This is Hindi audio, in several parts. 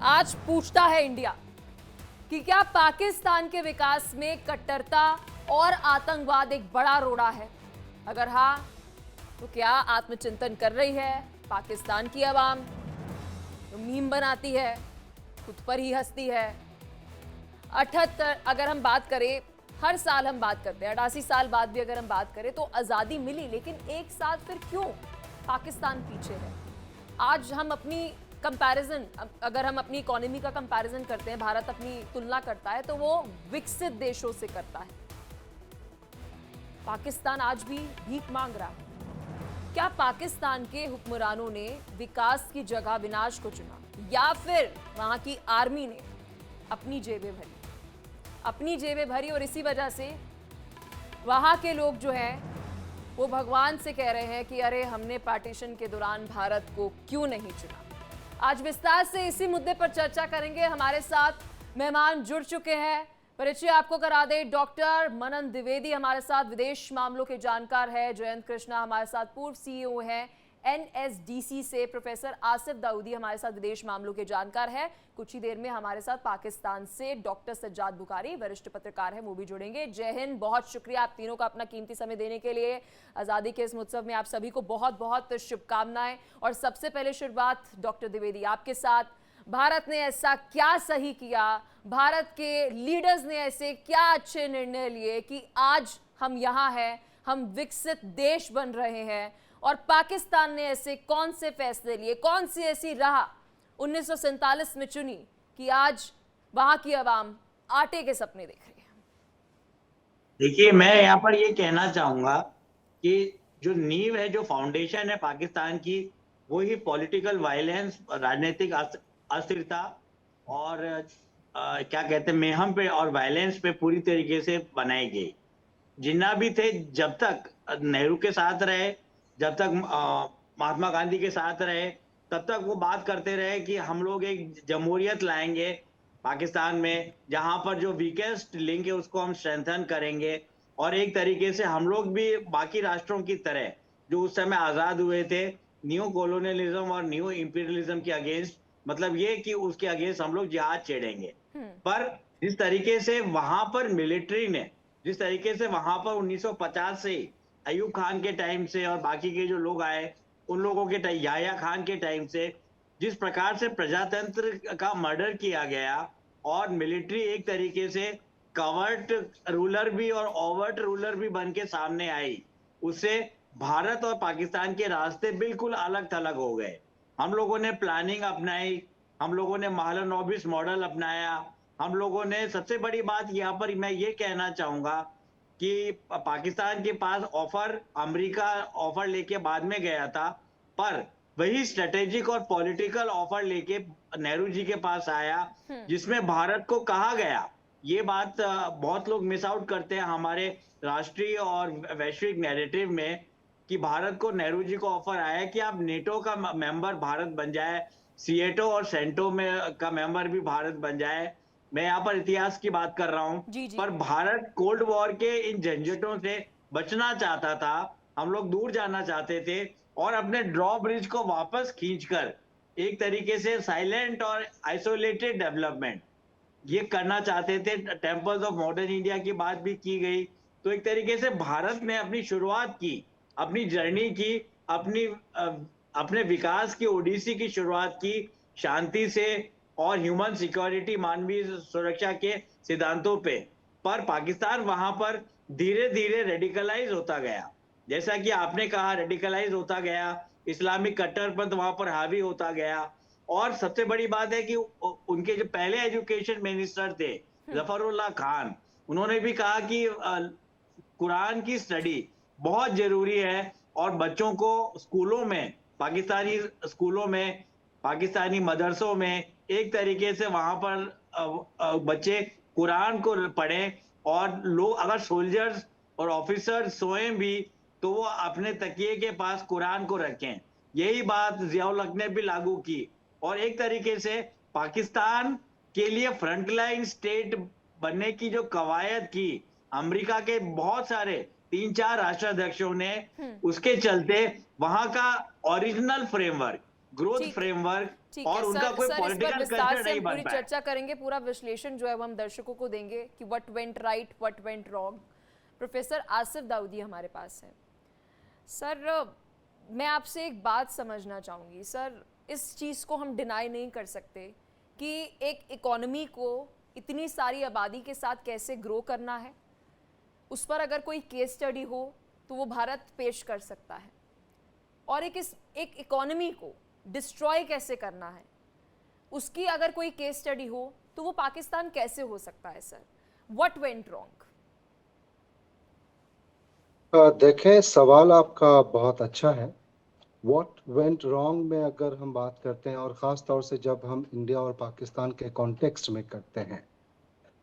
आज पूछता है इंडिया कि क्या पाकिस्तान के विकास में कट्टरता और आतंकवाद एक बड़ा रोड़ा है? अगर हाँ, तो क्या आत्मचिंतन कर रही है पाकिस्तान की आवाम? तो मीम बनाती है, खुद पर ही हंसती है। 78 अगर हम बात करें, हर साल हम बात करते हैं, 88 साल बाद भी अगर हम बात करें तो आज़ादी मिली, लेकिन एक साल फिर क्यों पाकिस्तान पीछे है? आज हम अपनी कंपैरिजन, अगर हम अपनी इकोनॉमी का कंपैरिजन करते हैं, भारत अपनी तुलना करता है तो वो विकसित देशों से करता है। पाकिस्तान आज भी भीख मांग रहा है। क्या पाकिस्तान के हुक्मरानों ने विकास की जगह विनाश को चुना, या फिर वहां की आर्मी ने अपनी जेबें भरी और इसी वजह से वहां के लोग जो हैं वो भगवान से कह रहे हैं कि अरे हमने पार्टीशन के दौरान भारत को क्यों नहीं चुना? आज विस्तार से इसी मुद्दे पर चर्चा करेंगे। हमारे साथ मेहमान जुड़ चुके हैं। परिचय आपको करा दे, डॉक्टर मनन द्विवेदी हमारे साथ विदेश मामलों के जानकार है। जयंत कृष्णा हमारे साथ पूर्व सीईओ हैं एनएसडीसी से। प्रोफेसर आसिफ दाऊदी हमारे साथ विदेश मामलों के जानकार है। कुछ ही देर में हमारे साथ पाकिस्तान से डॉक्टर सज्जाद बुखारी वरिष्ठ पत्रकार है, वो भी जुड़ेंगे। जय हिंद, बहुत शुक्रिया आप तीनों का अपना कीमती समय देने के लिए। आज़ादी के इस उत्सव में आप सभी को बहुत बहुत शुभकामनाएं। और सबसे पहले शुरुआत डॉक्टर द्विवेदी आपके साथ। भारत ने ऐसा क्या सही किया, भारत के लीडर्स ने ऐसे क्या अच्छे निर्णय लिए कि आज हम यहाँ हैं, हम विकसित देश बन रहे हैं? और पाकिस्तान ने ऐसे कौन से फैसले लिए, कौन सी ऐसी राह 1947 में चुनी कि आज वहां की आवाम आटे के सपने देख रही है? देखिए, मैं यहाँ पर ये कहना चाहूंगा कि जो नींव है, जो फाउंडेशन है पाकिस्तान की, वो ही पॉलिटिकल वायलेंस, राजनीतिक अस्थिरता और क्या कहते हैं, मेहम पे और वायलेंस पे पूरी तरीके से बनाई गई। जिन्ना भी थे, जब तक नेहरू के साथ रहे, जब तक महात्मा गांधी के साथ रहे, तब तक वो बात करते रहे कि हम लोग एक जमहूरियत लाएंगे पाकिस्तान में, जहां पर जो वीकेस्ट लिंक है उसको हम स्ट्रेंथन करेंगे। और एक तरीके से हम लोग भी बाकी राष्ट्रों की तरह जो उस समय आजाद हुए थे, न्यू कॉलोनियलिज्म और न्यू इंपीरियलिज्म के अगेंस्ट, मतलब ये कि उसके अगेंस्ट हम लोग जिहाद छेड़ेंगे। पर जिस तरीके से वहां पर मिलिट्री ने, जिस तरीके से वहां पर 1950 से अयूब खान के टाइम से और बाकी के जो लोग आए उन लोगों के टाइम, याह्या खान के टाइम से जिस प्रकार से प्रजातंत्र का मर्डर किया गया और मिलिट्री एक तरीके से कवर्ट रूलर भी और ओवर्ट रूलर भी बन के सामने आई, उससे भारत और पाकिस्तान के रास्ते बिल्कुल अलग थलग हो गए। हम लोगों ने प्लानिंग अपनाई, हम लोगों ने महालनोबिस मॉडल अपनाया, हम लोगों ने, सबसे बड़ी बात यहाँ पर मैं ये कहना चाहूंगा कि पाकिस्तान के पास ऑफर, अमेरिका ऑफर लेके बाद में गया था, पर वही स्ट्रेटेजिक और पॉलिटिकल ऑफर लेके नेहरू जी के पास आया, जिसमें भारत को कहा गया, ये बात बहुत लोग मिस आउट करते हैं हमारे राष्ट्रीय और वैश्विक नैरेटिव में, कि भारत को नेहरू जी को ऑफर आया कि आप नेटो का मेंबर भारत बन जाए, सीएटो और सेंटो में का मेंबर भी भारत बन जाए। मैं यहाँ पर इतिहास की बात कर रहा हूँ। जी जी। पर भारत कोल्ड वॉर के इन झंझटों से बचना चाहता था, हम लोग दूर जाना चाहते थे और अपने ड्रॉ ब्रिज को वापस खींचकर एक तरीके से साइलेंट और आइसोलेटेड डेवलपमेंट ये करना चाहते थे। टेम्पल्स ऑफ मॉडर्न इंडिया की बात भी की गई। तो एक तरीके से भारत ने अपनी शुरुआत की, अपनी जर्नी की, अपनी अपने विकास की ओडिसी की शुरुआत की शांति से और ह्यूमन सिक्योरिटी, मानवीय सुरक्षा के सिद्धांतों पे। पर पाकिस्तान वहां पर धीरे धीरे रेडिकलाइज होता गया, जैसा कि आपने कहा, रेडिकलाइज होता गया, इस्लामिक कट्टरपंथ वहां पर हावी होता गया। और सबसे बड़ी बात है कि उनके जो पहले एजुकेशन मिनिस्टर थे, जफरुल्लाह खान, उन्होंने भी कहा कि कुरान की स्टडी बहुत जरूरी है और बच्चों को स्कूलों में, पाकिस्तानी स्कूलों में, पाकिस्तानी मदरसों में एक तरीके से वहां पर बच्चे कुरान को पढ़ें। और लोग, अगर सोल्जर्स और ऑफिसर्स सोए भी, तो वो अपने तकिए के पास कुरान को रखें। यही बात जियाउल हक ने भी लागू की और एक तरीके से पाकिस्तान के लिए फ्रंटलाइन स्टेट बनने की जो कवायद की अमेरिका के बहुत सारे 3-4 राष्ट्राध्यक्षों ने, उसके चलते वहां का ओरिजिनल फ्रेमवर्क, ग्रोथ ठीक फ्रेमवर्क ठीक और है उनका सर। कोई सर इस पर पॉलिटिकल विस्तार कल्चर से नहीं हम बन पूरी पाया। चर्चा करेंगे, पूरा विश्लेषण जो है वो हम दर्शकों को देंगे कि what went right, what went wrong. Professor Asif Dawoodi हमारे पास है। सर मैं आपसे एक बात समझना चाहूँगी। सर इस चीज़ को हम डिनाई नहीं कर सकते कि एक इकोनॉमी को इतनी सारी आबादी के साथ कैसे ग्रो करना है, उस पर अगर कोई केस स्टडी हो तो वो भारत पेश कर सकता है। और एक इकोनॉमी को डिस्ट्रॉय कैसे करना है, उसकी अगर कोई केस स्टडी हो तो वो पाकिस्तान कैसे हो सकता है। Sir what went wrong? देखें, सवाल आपका बहुत अच्छा है। व्हाट वेंट रॉन्ग में अगर हम बात करते हैं, और ख़ास तौर से जब हम इंडिया और पाकिस्तान के कॉन्टेक्स्ट में करते हैं,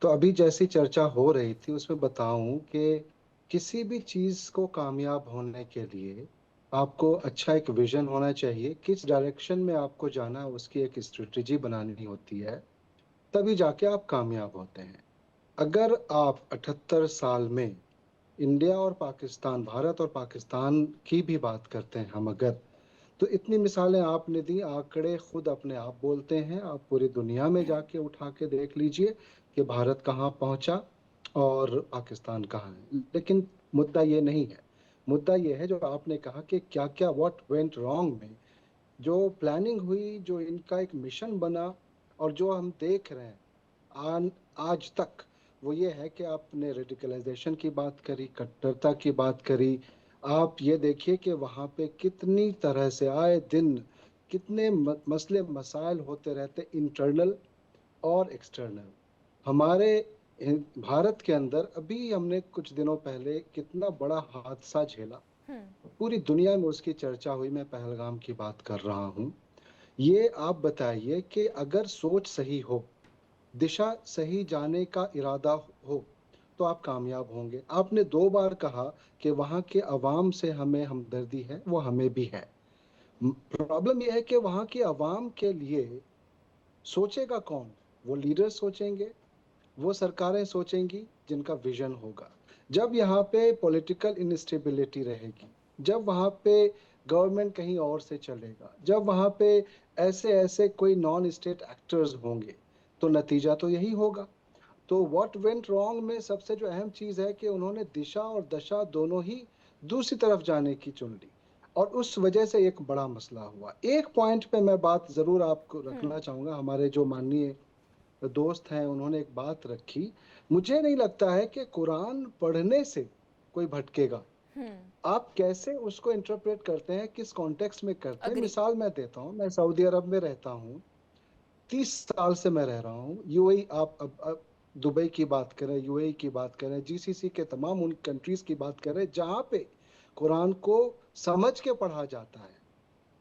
तो अभी जैसी चर्चा हो रही थी उसमें बताऊं कि किसी भी चीज़ को कामयाब होने के लिए आपको अच्छा एक विजन होना चाहिए, किस डायरेक्शन में आपको जाना है उसकी एक स्ट्रेटजी बनानी होती है, तभी जाके आप कामयाब होते हैं। अगर आप 78 साल में इंडिया और पाकिस्तान, भारत और पाकिस्तान की भी बात करते हैं हम अगर, तो इतनी मिसालें आपने दी, आंकड़े खुद अपने आप बोलते हैं। आप पूरी दुनिया में जाके उठा के देख लीजिए कि भारत कहाँ पहुंचा और पाकिस्तान कहाँ है। लेकिन मुद्दा ये नहीं है। मुद्दा ये है जो आपने कहा कि क्या क्या व्हाट वेंट रॉन्ग में जो प्लानिंग हुई, जो इनका एक मिशन बना और जो हम देख रहे हैं आज तक, वो ये है कि आपने रेडिकलाइजेशन की बात करी, कट्टरता की बात करी। आप ये देखिए कि वहाँ पे कितनी तरह से आए दिन कितने मसले मसाइल होते रहते, इंटरनल और एक्सटर्नल। हमारे भारत के अंदर अभी हमने कुछ दिनों पहले कितना बड़ा हादसा झेला, पूरी दुनिया में उसकी चर्चा हुई। मैं पहलगाम की बात कर रहा हूँ। ये आप बताइए कि अगर सोच सही हो, दिशा सही जाने का इरादा हो, तो आप कामयाब होंगे। आपने 2 बार कहा कि वहाँ के अवाम से हमें हमदर्दी है, वो हमें भी है। प्रॉब्लम यह है कि वहाँ की अवाम के लिए सोचेगा कौन? वो लीडर सोचेंगे, वो सरकारें सोचेंगी जिनका विजन होगा। जब यहाँ पे पॉलिटिकल इनस्टेबिलिटी रहेगी, जब वहाँ पे गवर्नमेंट कहीं और से चलेगा, जब वहाँ पे ऐसे ऐसे कोई नॉन स्टेट एक्टर्स होंगे, तो नतीजा तो यही होगा। तो व्हाट वेंट रॉन्ग में सबसे जो अहम चीज है कि उन्होंने दिशा और दशा दोनों ही दूसरी तरफ जाने की चुन ली, और उस वजह से एक बड़ा मसला हुआ। एक पॉइंट पे मैं बात जरूर आपको रखना चाहूंगा। हमारे जो माननीय दोस्त हैं उन्होंने एक बात रखी, मुझे नहीं लगता है कि कुरान पढ़ने से कोई भटकेगा। आप कैसे उसको इंटरप्रेट करते हैं, किस कॉन्टेक्स्ट में करते हैं। अग्री। मिसाल मैं देता हूँ, मैं सऊदी अरब में रहता हूँ, 30 साल से मैं रह रहा हूँ। यूएई, आप अब दुबई की बात करें, यूएई की बात करें, जीसीसी के तमाम उन कंट्रीज की बात करें जहाँ पे कुरान को समझ के पढ़ा जाता है।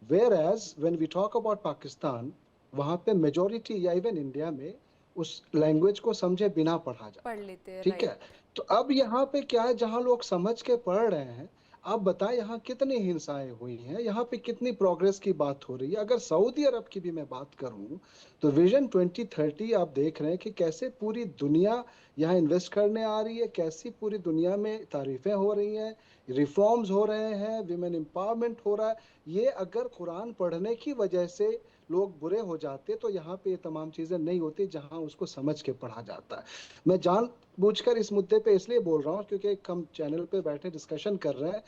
Where as when we talk about Pakistan, वहाँ पे मेजोरिटी या इवन इंडिया में उस लैंग्वेज को समझे बिना पढ़ा जाता पढ़ है। लेते हैं, ठीक राइट। है। तो अब यहाँ पे क्या है, जहाँ लोग समझ के पढ़ रहे हैं, आप बताएं यहाँ कितनी हिंसाएं हुई हैं, यहाँ पे कितनी प्रोग्रेस की बात हो रही है। अगर सऊदी अरब की भी मैं बात करूं, तो विजन 2030 आप देख रहे हैं कि कैसे पूरी दुनिया यहाँ इन्वेस्ट करने आ रही है, कैसी पूरी दुनिया में तारीफें हो रही हैं, रिफॉर्म्स हो रहे हैं, विमेन एम्पावरमेंट हो रहा है। ये अगर कुरान पढ़ने की वजह से लोग बुरे हो जाते तो यहाँ पे ये तमाम चीजें नहीं होती, जहाँ उसको समझ के पढ़ा जाता है। मैं जानबूझकर इस मुद्दे पे इसलिए बोल रहा हूँ क्योंकि हम चैनल पे बैठे डिस्कशन कर रहे हैं।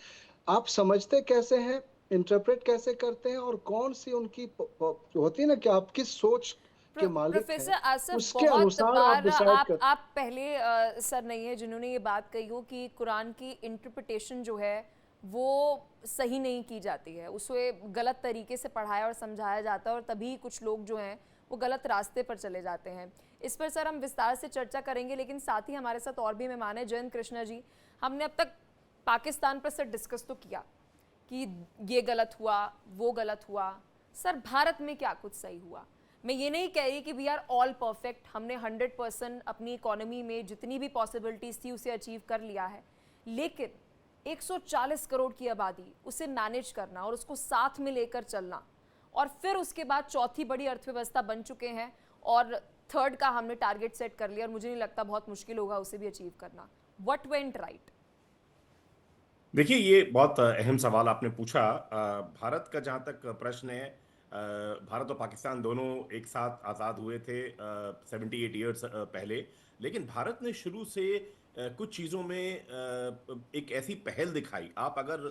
आप समझते कैसे हैं, इंटरप्रेट कैसे करते हैं, और कौन सी उनकी होती है ना कि आप किस सोच के मालिक प्रोफेसर हैं, आसिफ, उसके बहुत अनुसार आप बार डिसाइड कर। आप पहले सर नहीं है जिन्होंने ये बात कही हो कि कुरान की इंटरप्रिटेशन जो है वो सही नहीं की जाती है, उसे गलत तरीके से पढ़ाया और समझाया जाता है और तभी कुछ लोग जो हैं वो गलत रास्ते पर चले जाते हैं। इस पर सर हम विस्तार से चर्चा करेंगे, लेकिन साथ ही हमारे साथ और भी मेहमान हैं। जयंत कृष्णा जी, हमने अब तक पाकिस्तान पर सर डिस्कस तो किया कि ये गलत हुआ, वो गलत हुआ। सर भारत में क्या कुछ सही हुआ? मैं ये नहीं कह रही कि वी आर ऑल परफेक्ट, हमने 100% अपनी इकोनॉमी में जितनी भी पॉसिबिलिटीज़ थी उसे अचीव कर लिया है, लेकिन 140 करोड़ की आबादी, उसे मैनेज करना और उसको साथ में लेकर चलना, और फिर उसके बाद चौथी बड़ी अर्थव्यवस्था बन चुके हैं और थर्ड का हमने टारगेट सेट कर लिया और मुझे नहीं लगता बहुत मुश्किल होगा उसे भी अचीव करना। What went right? देखिए, ये बहुत अहम सवाल आपने पूछा। भारत का जहाँ तक प्रश्न है, भारत और पाकिस्तान दोनों एक साथ आज़ाद हुए थे 78 ईयर्स पहले, लेकिन भारत ने शुरू से कुछ चीज़ों में एक ऐसी पहल दिखाई। आप अगर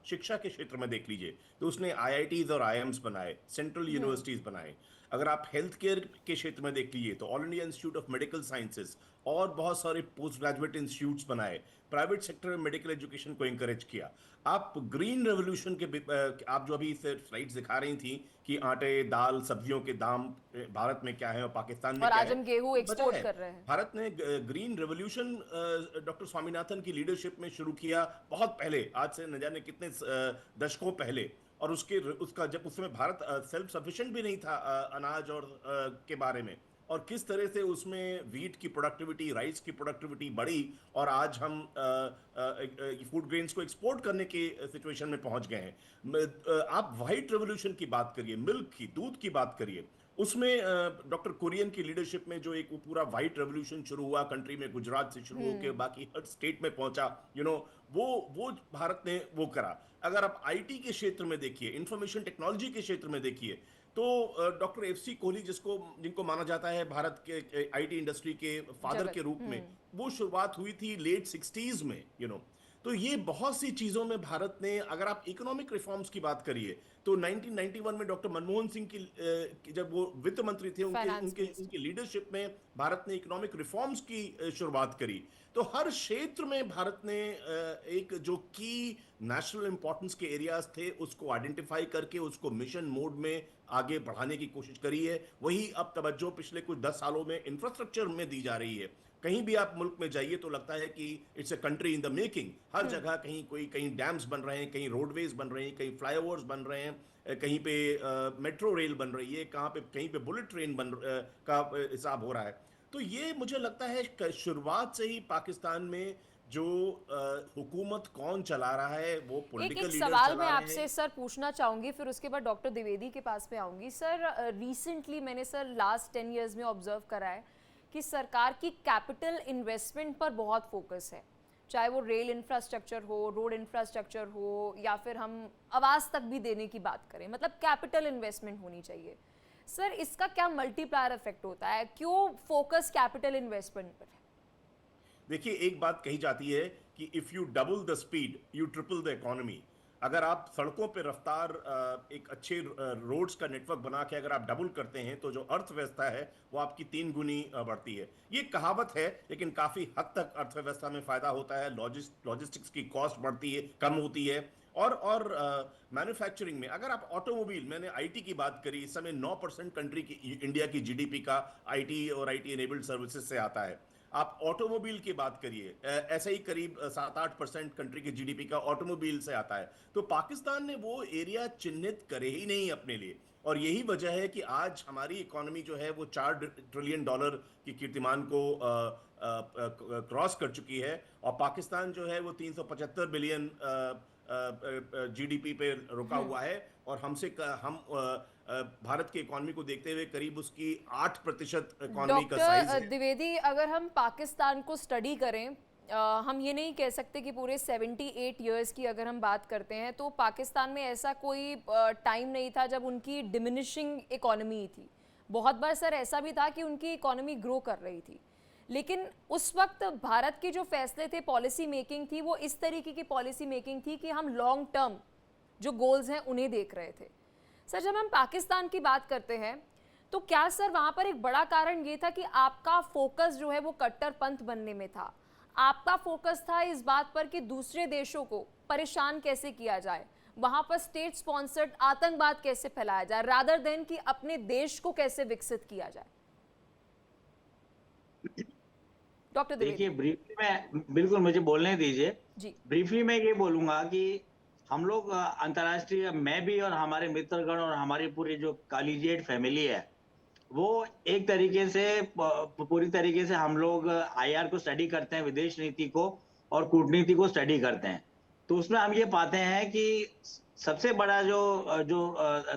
शिक्षा के क्षेत्र में देख लीजिए तो उसने आईआईटीज और आईएम्स बनाए, सेंट्रल यूनिवर्सिटीज़ बनाए। अगर आप हेल्थ केयर के क्षेत्र में देख लीजिए तो all India institute of medical sciences और बहुत सारे पोस्ट ग्रेजुएट इंस्टीट्यूट्स बनाए। प्राइवेट सेक्टर में मेडिकल एजुकेशन को इंकरेज किया। आप ग्रीन रेवोल्यूशन के आप जो अभी स्लाइड्स दिखा रही थी कि आटे, दाल, सब्जियों के दाम भारत में क्या है और पाकिस्तान में और क्या आज है, हम गेहूं बता एक्सपोर्ट है। कर रहे हैं। भारत ने ग्रीन रेवोल्यूशन डॉक्टर स्वामीनाथन की लीडरशिप में शुरू किया बहुत पहले, आज से न जाने कितने दशकों पहले। और उसका जब उस समय भारत सेल्फ सफिशिएंट भी नहीं था अनाज और के बारे में, और किस तरह से उसमें वीट की प्रोडक्टिविटी, राइस की प्रोडक्टिविटी बढ़ी और आज हम फूड ग्रेन्स को एक्सपोर्ट करने के सिचुएशन में पहुंच गए हैं। आप वाइट रेवोल्यूशन की बात करिए, मिल्क की, दूध की बात करिए, उसमें डॉक्टर कुरियन की लीडरशिप में जो एक पूरा वाइट रेवोल्यूशन शुरू हुआ कंट्री में, गुजरात से शुरू होकर बाकी हर स्टेट में पहुंचा, वो भारत ने वो करा। अगर आप आईटी के क्षेत्र में देखिए, इंफॉर्मेशन टेक्नोलॉजी के क्षेत्र में देखिए, तो डॉक्टर एफसी कोहली जिनको माना जाता है भारत के आईटी इंडस्ट्री के फादर के रूप में, वो शुरुआत हुई थी लेट 60s में। तो ये बहुत सी चीजों में भारत ने, अगर आप इकोनॉमिक रिफॉर्म्स की बात करिए तो 1991 में डॉक्टर मनमोहन सिंह की जब वो वित्त मंत्री थे, उनके लीडरशिप में भारत ने इकोनॉमिक रिफॉर्म्स की शुरुआत करी। तो हर क्षेत्र में भारत ने एक जो की नेशनल इंपॉर्टेंस के एरियाज थे उसको आइडेंटिफाई करके उसको मिशन मोड में आगे बढ़ाने की कोशिश करी है। वही अब तवज्जो पिछले कुछ 10 सालों में इंफ्रास्ट्रक्चर में दी जा रही है। कहीं भी आप मुल्क में जाइए तो लगता है कि it's a country in the making. हर जगह कहीं डैम्स बन रहे हैं, कहीं रोडवेज बन रहे हैं, कहीं फ्लाईओवर्स बन रहे हैं, कहीं पे मेट्रो रेल बन रही है, कहीं पे बुलेट ट्रेन का हिसाब हो रहा है। तो ये मुझे लगता है शुरुआत से ही पाकिस्तान में जो हुकूमत कौन चला रहा है, वो पॉलिटिकल लीडर सवाल चला मैं रहे आपसे हैं। सर पूछना चाहूंगी, फिर उसके बाद डॉक्टर द्विवेदी के पास पे आऊंगी। सर रिसेंटली मैंने सर लास्ट 10 इयर्स में ऑब्जर्व करा है कि सरकार की कैपिटल इन्वेस्टमेंट पर बहुत फोकस है, चाहे वो रेल इंफ्रास्ट्रक्चर हो, रोड इंफ्रास्ट्रक्चर हो, या फिर हम आवास तक भी देने की बात करें, मतलब कैपिटल इन्वेस्टमेंट होनी चाहिए। सर इसका क्या मल्टीप्लायर इफेक्ट होता है, क्यों फोकस कैपिटल इन्वेस्टमेंट पर है? देखिए, एक बात कही जाती है कि if U double the speed you triple the economy. अगर आप सड़कों पे रफ्तार एक अच्छे रोड्स का नेटवर्क बना के अगर आप डबल करते हैं तो जो अर्थव्यवस्था है वो आपकी 3 गुनी बढ़ती है। ये कहावत है, लेकिन काफी हद तक अर्थव्यवस्था में फायदा होता है। लॉजिस्टिक्स की कॉस्ट बढ़ती है, कम होती है। और मैन्युफैक्चरिंग में अगर आप ऑटोमोबाइल, मैंने आईटी की बात करी, इस समय 9% कंट्री की, इंडिया की जीडीपी का आईटी और आईटी एनेबल्ड सर्विसेज से आता है। आप ऑटोमोबाइल की बात करिए, ऐसे ही करीब 7-8% कंट्री के जीडीपी का ऑटोमोबाइल से आता है। तो पाकिस्तान ने वो एरिया चिन्हित करे ही नहीं अपने लिए, और यही वजह है कि आज हमारी इकोनॉमी जो है वो $4 ट्रिलियन की कीर्तिमान को क्रॉस कर चुकी है, और पाकिस्तान जो है वो 375 बिलियन जीडीपी पे रुका हुआ है। और हम भारत की इकोनॉमी को देखते हुए करीब उसकी 8% इकोनॉमी का साइज है। द्विवेदी, अगर हम पाकिस्तान को स्टडी करें, हम ये नहीं कह सकते कि पूरे 78 इयर्स की अगर हम बात करते हैं तो पाकिस्तान में ऐसा कोई टाइम नहीं था जब उनकी डिमिनिशिंग इकोनॉमी थी। बहुत बार सर ऐसा भी था कि उनकी इकोनॉमी ग्रो कर रही थी, लेकिन उस वक्त भारत के जो फैसले थे, पॉलिसी मेकिंग थी, वो इस तरीके की पॉलिसी मेकिंग थी कि हम लॉन्ग टर्म जो गोल्स हैं उन्हें देख रहे थे। सर जब हम पाकिस्तान की बात करते हैं तो क्या सर वहाँ पर एक बड़ा कारण ये था कि आपका फोकस जो है वो कट्टरपंथ बनने में था, आपका फोकस था इस बात पर कि दूसरे देशों को परेशान कैसे किया जाए, वहाँ पर स्टेट स्पॉन्सर्ड आतंकवाद कैसे फैलाया जाए, रादर देन कि अपने देश को कैसे विकसित किया जाए? डॉक्टर देखिए, ब्रीफली में, बिल्कुल मुझे बोलने दीजिए जी। ब्रीफली मैं ये बोलूंगा कि हम लोग अंतर्राष्ट्रीय, मैं भी और हमारे मित्रगण और हमारी पूरी जो कॉलेजिएट फैमिली है, वो एक तरीके से पूरी तरीके से हम लोग आईआर को स्टडी करते हैं, विदेश नीति को और कूटनीति को स्टडी करते हैं। तो उसमें हम ये पाते हैं कि सबसे बड़ा जो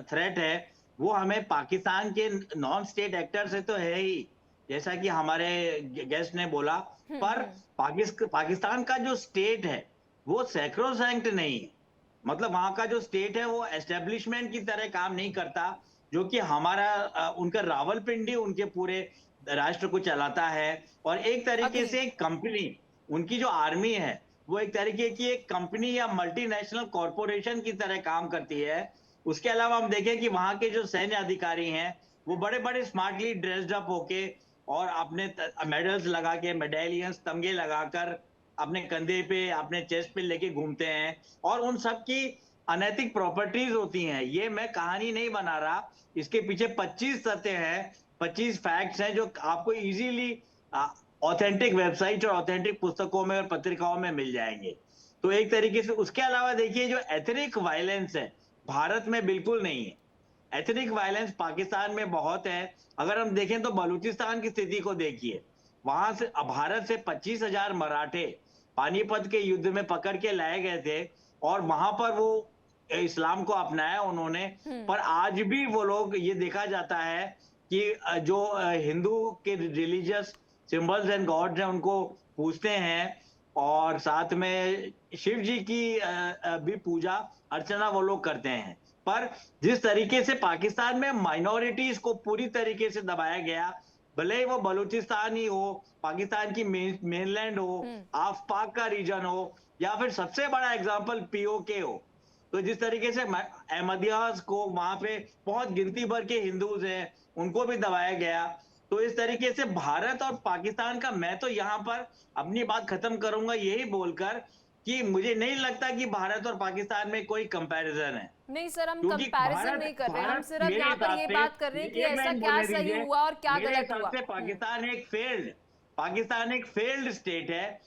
थ्रेट है वो हमें पाकिस्तान के नॉन स्टेट एक्टर से तो है ही, जैसा कि हमारे गेस्ट ने बोला, पर पाकिस्तान का जो स्टेट है वो सैक्रोसैंक्ट नहीं है। मतलब वहां का जो स्टेट है वो एस्टेब्लिशमेंट की तरह काम नहीं करता, जो कि हमारा उनका रावलपिंडी उनके पूरे राष्ट्र को चलाता है। और एक तरीके Agree. से कंपनी, उनकी जो आर्मी है वो एक तरीके की एक कंपनी या मल्टीनेशनल कॉरपोरेशन की तरह काम करती है। उसके अलावा हम देखें कि वहां के जो सैन्य अधिकारी हैं वो बड़े बड़े स्मार्टली ड्रेस्ड अप होके और अपने मेडल्स लगा के, मेडेलियंस, तमगे लगाकर अपने कंधे पे, अपने चेस्ट पे लेके घूमते हैं। और उन सब की अनैतिक प्रॉपर्टीज होती हैं। ये मैं कहानी नहीं बना रहा, इसके पीछे 25 तथ्य हैं, 25 फैक्ट्स हैं जो आपको इजीली ऑथेंटिक वेबसाइट और ऑथेंटिक पुस्तकों में और पत्रिकाओं में मिल जाएंगे। तो एक तरीके से उसके अलावा देखिए जो एथनिक वायलेंस है भारत में बिल्कुल नहीं है। एथनिक वायलेंस पाकिस्तान में बहुत है। अगर हम देखें तो बलूचिस्तान की स्थिति को देखिए, वहां से भारत से 25,000 मराठे पानीपत के युद्ध में पकड़ के लाए गए थे और वहां पर वो इस्लाम को अपनाया उन्होंने। पर आज भी वो लोग, ये देखा जाता है कि जो हिंदू के रिलीजियस सिंबल्स एंड गॉड्स हैं उनको पूजते हैं और साथ में शिव जी की भी पूजा अर्चना वो लोग करते हैं। पर जिस तरीके से पाकिस्तान में माइनॉरिटीज को पूरी तरीके से दबाया गया, भले ही वो बलूचिस्तान ही हो, पाकिस्तान की मेनलैंड हो, आफ पाक का रीजन हो, या फिर सबसे बड़ा एग्जांपल पीओके हो, तो जिस तरीके से अहमदियास को वहां पे बहुत गिनती भर के हिंदूज हैं उनको भी दबाया गया। तो इस तरीके से भारत और पाकिस्तान का, मैं तो यहाँ पर अपनी बात खत्म करूंगा यही बोलकर कि मुझे नहीं लगता कि भारत और पाकिस्तान में कोई कंपैरिजन है। नहीं सर, हम क्योंकि कंपैरिजन नहीं कर रहे हैं, हम भारत सिर्फ मेरे यहाँ पर हिसाब ये से, बात कर रहे हैं कि एक ऐसा मिनट क्या बोलने सही दीजिए, हुआ और क्या मेरे गलत हिसाब हुआ। से पाकिस्तान एक फेल्ड स्टेट है